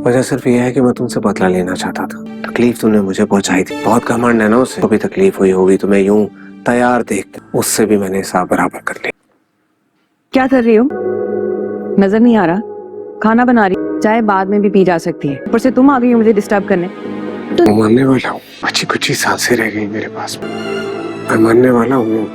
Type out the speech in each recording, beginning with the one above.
वजह सिर्फ ये है कि मैं तुमसे बदला लेना चाहता था। तकलीफ तुमने मुझे पहुंचाई थी, बहुत घमंड है ना उसे। कभी तकलीफ हुई होगी तो मैं यूं तैयार देख उससे भी मैंने हिसाब बराबर कर लिया। क्या कर रही हो? नजर नहीं आ रहा? खाना बना रही, चाय बाद में भी पी जा सकती है। ऊपर से तुम आ गई हो मुझे डिस्टर्ब करने। तो मरने वाला हूँ, बची कुछ सांसें रह गई मेरे पास, मैं मरने वाला हूँ।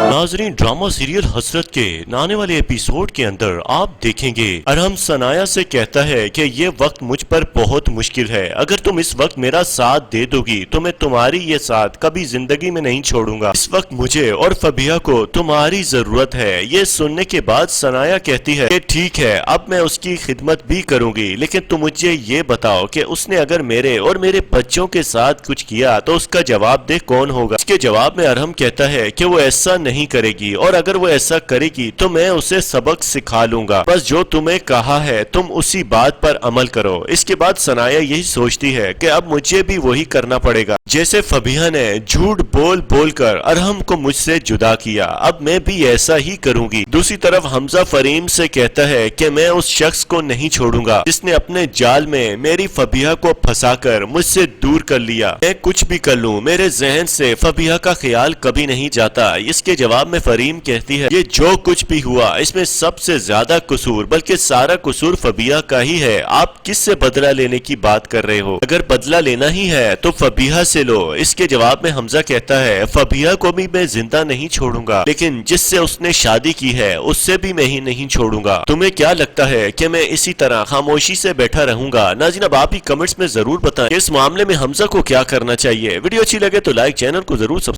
नाजरीन, ड्रामा सीरियल हसरत के आने वाले एपिसोड के अंदर आप देखेंगे अरहम सनाया से कहता है कि ये वक्त मुझ पर बहुत मुश्किल है, अगर तुम इस वक्त मेरा साथ दे दोगी तो मैं तुम्हारी ये साथ कभी जिंदगी में नहीं छोड़ूंगा। इस वक्त मुझे और फबिया को तुम्हारी जरूरत है। ये सुनने के बाद सनाया कहती है कि ठीक है, अब मैं उसकी खिदमत भी करूंगी, लेकिन तुम मुझे ये बताओ कि उसने अगर मेरे और मेरे बच्चों के साथ कुछ किया तो उसका जवाब दे कौन होगा। इसके जवाब में अरहम कहता है कि वो ऐसा नहीं करेगी, और अगर वो ऐसा करेगी तो मैं उसे सबक सिखा लूंगा। बस जो तुम्हें कहा है तुम उसी बात पर अमल करो। इसके बाद सनाया यही सोचती है कि अब मुझे भी वही करना पड़ेगा जैसे फबिया ने झूठ बोल बोल कर अरहम को मुझसे जुदा किया, अब मैं भी ऐसा ही करूंगी। दूसरी तरफ हमजा फरीम से कहता है कि मैं उस शख्स को नहीं छोड़ूंगा जिसने अपने जाल में मेरी फबिया को फंसाकर मुझसे दूर कर लिया। मैं कुछ भी कर लूं, मेरे जहन से फबिया का ख्याल कभी नहीं जाता। इसके जवाब में फरीम कहती है ये जो कुछ भी हुआ इसमें सबसे ज्यादा कसूर, बल्कि सारा कसूर फबिया का ही है। आप किससे बदला लेने की बात कर रहे हो? अगर बदला लेना ही है तो फबिया से लो। इसके जवाब में हमजा कहता है फबिया को भी मैं जिंदा नहीं छोड़ूंगा, लेकिन जिससे उसने शादी की है उससे भी मैं ही नहीं छोड़ूंगा। तुम्हें क्या लगता है कि मैं इसी तरह खामोशी से बैठा रहूंगा? नाज़रीन, अब आप ही कमेंट्स में जरूर बताएं इस मामले में हमजा को क्या करना चाहिए। वीडियो अच्छी लगे तो लाइक, चैनल को जरूर सब्सक्राइब